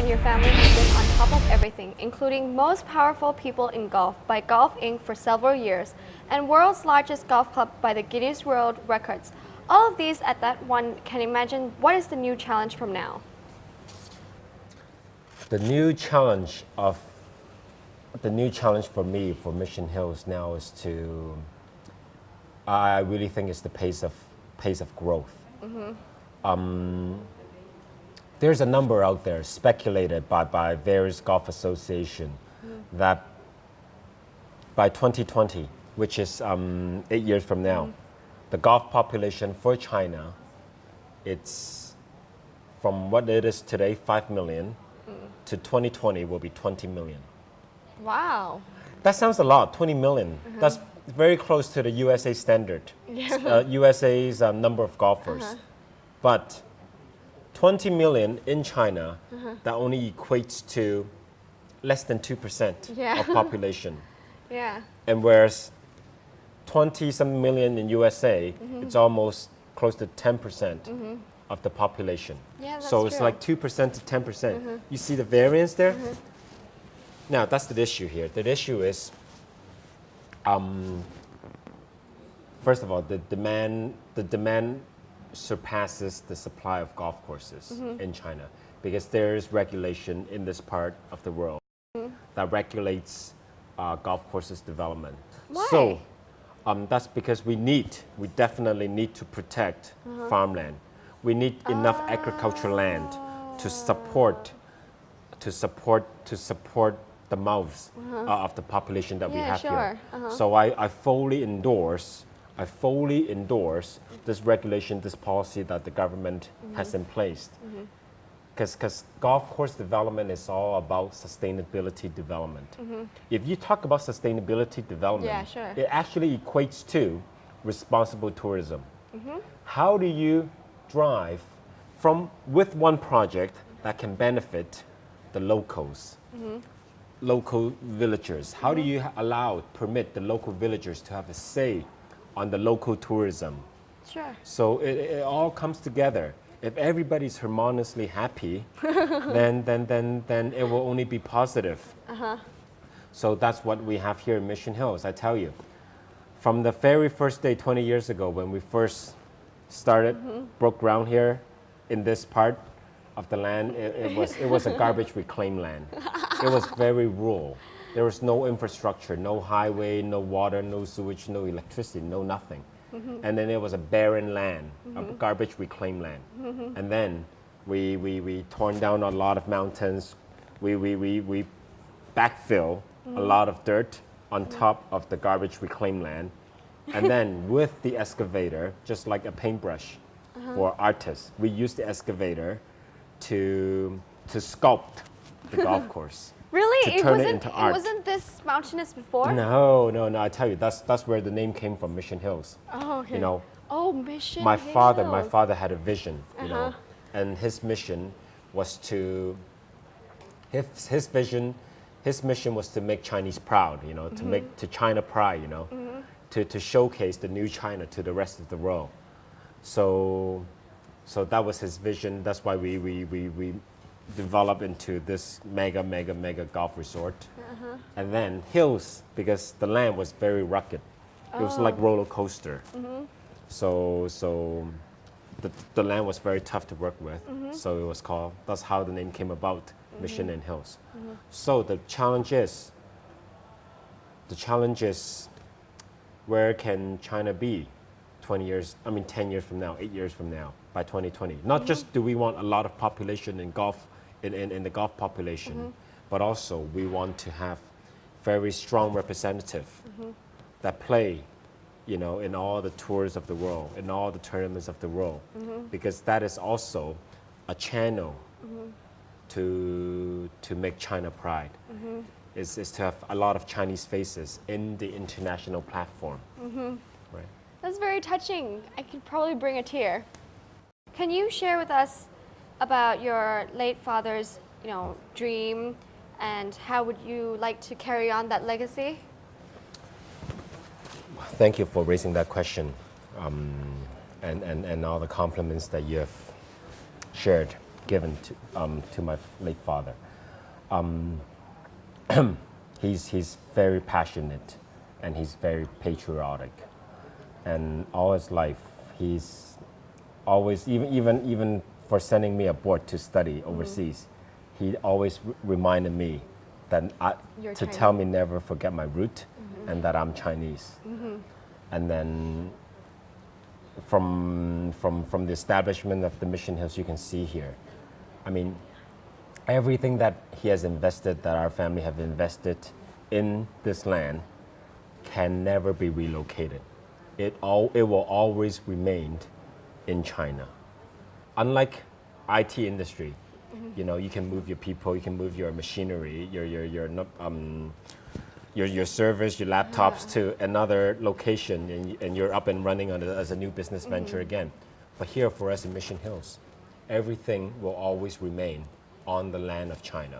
and your family has been on top of everything, including Most Powerful People in Golf by Golf Inc. for several years, and World's Largest Golf Club by the Guinness World Records. All of these at that one can imagine what is the new challenge from now? The new challenge for me for Mission Hills now is to, I really think it's the pace of growth. There's a number out there speculated by various golf associations that by 2020, which is 8 years from now, the golf population for China, it's from what it is today, 5 million, to 2020 will be 20 million. Wow. That sounds a lot, 20 million. That's very close to the USA standard, USA's number of golfers. But 20 million in China, that only equates to less than 2% of population. Yeah. And whereas 20-some million in USA, it's almost close to 10% of the population. Yeah, that's so it's true. like 2% to 10%. You see the variance there? Now, that's the issue here. The issue is, first of all, the demand surpasses the supply of golf courses in China because there is regulation in this part of the world that regulates golf courses development. Why? So that's because we definitely need to protect farmland. We need enough agricultural land to support the mouths of the population that we have here. So I fully endorse this regulation, this policy that the government has in place. Because golf course development is all about sustainability development. If you talk about sustainability development, it actually equates to responsible tourism. How do you drive with one project that can benefit the locals, local villagers? How do you permit the local villagers to have a say on the local tourism? Sure. So it all comes together. If everybody's harmoniously happy, then it will only be positive. So that's what we have here in Mission Hills. I tell you, from the very first day 20 years ago when we first started, broke ground here in this part of the land, it was a garbage reclaimed land. It was very rural. There was no infrastructure, no highway, no water, no sewage, no electricity, no nothing. And then it was a barren land, a garbage reclaimed land. And then we torn down a lot of mountains. We backfill a lot of dirt on top of the garbage reclaimed land. And then with the excavator, just like a paintbrush for artists, we use the excavator to sculpt the golf course. Really? To turn it into art. It wasn't this mountainous before? No. I tell you, that's where the name came from, Mission Hills. Oh, okay. You know, Mission my Hills. father had a vision, you know, and his mission was to his mission was to make Chinese proud, you know, to China pride, you know, to showcase the new China to the rest of the world. So that was his vision. That's why we developed into this mega golf resort. And then hills, because the land was very rugged. It was like roller coaster. So the land was very tough to work with. So it was called, that's how the name came about, Mission and Hills. So the challenge is, where can China be 10 years from now, 8 years from now, by 2020? Not just do we want a lot of population in golf, in the golf population, but also we want to have very strong representative that play, you know, in all the tours of the world, in all the tournaments of the world, because that is also a channel to make China pride. Is to have a lot of Chinese faces in the international platform. Right. That's very touching. I could probably bring a tear. Can you share with us about your late father's, you know, dream, and how would you like to carry on that legacy? Thank you for raising that question, and all the compliments that you have shared. given to my late father. He's very passionate and he's very patriotic. And all his life, he's always, even for sending me abroad to study overseas, he always reminded me that to tell me never forget my root and that I'm Chinese. And then from the establishment of the Mission Hills, you can see here, I mean, everything that he has invested, that our family have invested in this land can never be relocated. It will always remain in China. Unlike IT industry, you know, you can move your people, you can move your machinery, your servers, your laptops to another location, and you're up and running as a new business venture again. But here for us in Mission Hills, everything will always remain on the land of China.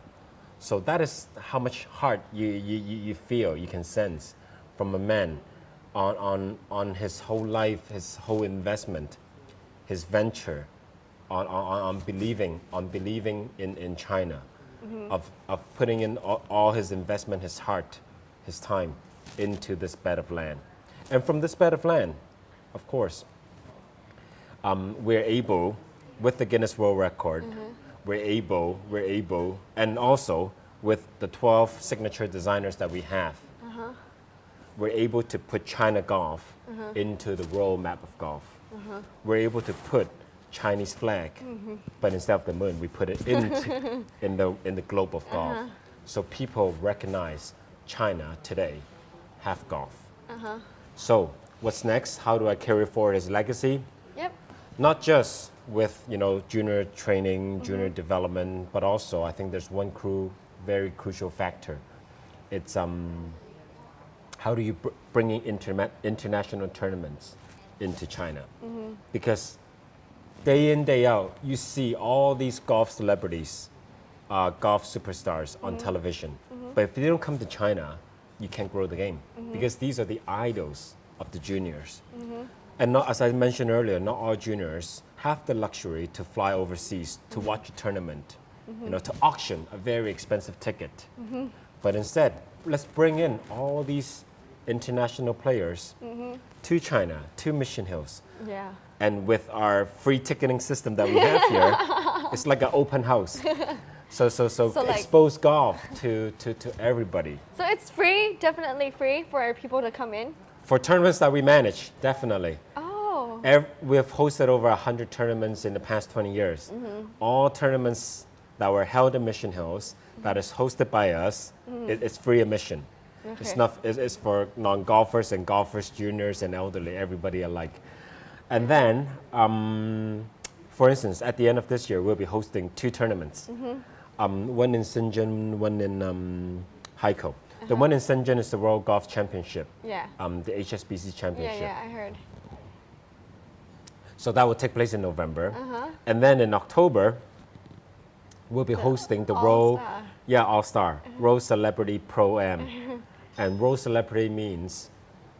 So that is how much heart you feel, you can sense from a man on his whole life, his whole investment, his venture, on believing in China, of putting in all his investment, his heart, his time into this bed of land. And from this bed of land, of course, we're able, with the Guinness World Record, we're able, and also with the 12 signature designers that we have, we're able to put China golf into the world map of golf. We're able to put Chinese flag, but instead of the moon, we put it into in the globe of golf. So people recognize China today have golf. So what's next? How do I carry forward his legacy? Yep. Not just with junior training, junior development, but also I think there's one very crucial factor. It's how do you bring in international tournaments into China? Because day in, day out, you see all these golf celebrities, golf superstars on television. But if they don't come to China, you can't grow the game because these are the idols of the juniors. And not, as I mentioned earlier, not all juniors have the luxury to fly overseas to watch a tournament, to auction a very expensive ticket. But instead, let's bring in all these international players to China, to Mission Hills. Yeah. And with our free ticketing system that we have here, it's like an open house. So like, expose golf to everybody. So it's free, definitely free for people to come in? For tournaments that we manage, definitely. Oh. We have hosted over 100 tournaments in the past 20 years. All tournaments that were held in Mission Hills, that is hosted by us, it's free admission. Okay. It's for non-golfers and golfers, juniors and elderly, everybody alike. And then, for instance, at the end of this year, we'll be hosting 2 tournaments. One in Shenzhen, one in Haikou. The one in Shenzhen is the World Golf Championship. Yeah. The HSBC Championship. Yeah, I heard. So that will take place in November. And then in October, we'll be hosting the World All-Star, World Celebrity Pro-Am. And World Celebrity means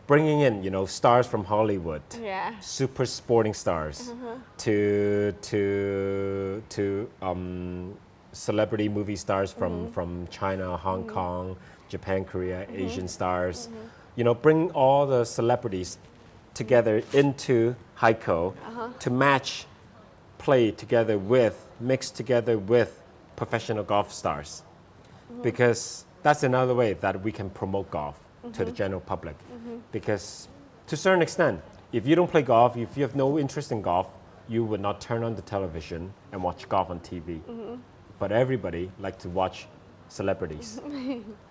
bringing in, stars from Hollywood, super sporting stars, to celebrity movie stars from China, Hong Kong, Japan, Korea, Asian stars. Bring all the celebrities together into Haikou to mix together with professional golf stars. Because that's another way that we can promote golf to the general public. Because to a certain extent, if you don't play golf, if you have no interest in golf, you would not turn on the television and watch golf on TV. But everybody likes to watch celebrities,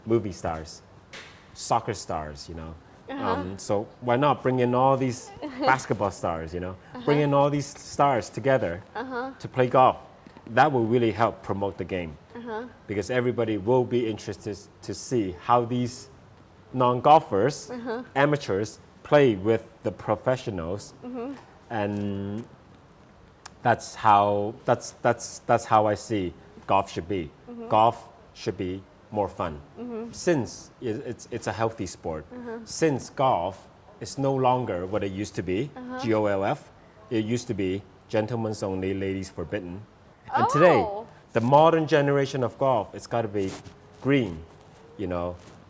movie stars, soccer stars, So why not bring in all these basketball stars, Bring in all these stars together to play golf. That will really help promote the game. Because everybody will be interested to see how these non-golfers, amateurs, play with the professionals, and that's how I see golf should be. Golf should be more fun, since it's a healthy sport. Since golf is no longer what it used to be, GOLF. It used to be gentlemen's only, ladies forbidden. And today, Oh. the modern generation of golf, it's got to be green,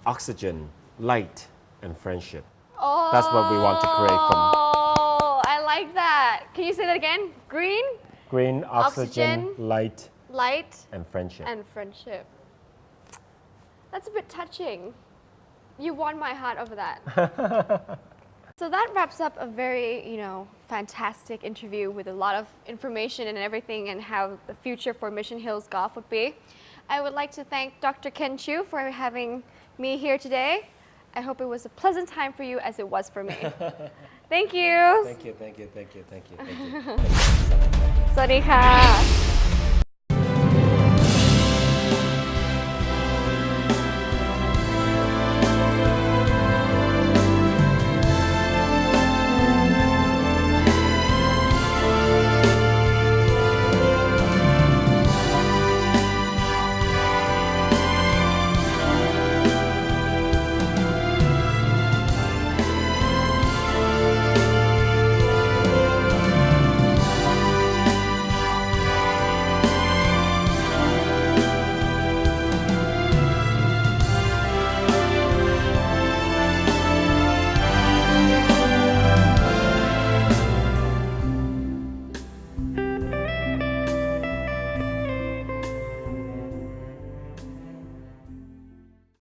oxygen, light, and friendship. Oh. That's what we want to create from Oh, I like that. Can you say that again? Green, green, oxygen, Oxygen. light, light, and friendship. and friendship. That's a bit touching. You won my heart over that. So that wraps up a very, fantastic interview with a lot of information and everything and how the future for Mission Hills Golf would be. I would like to thank Dr. Ken Chu for having me here today. I hope it was a pleasant time for you as it was for me. Thank you. Thank you. สวัสดีค่ะ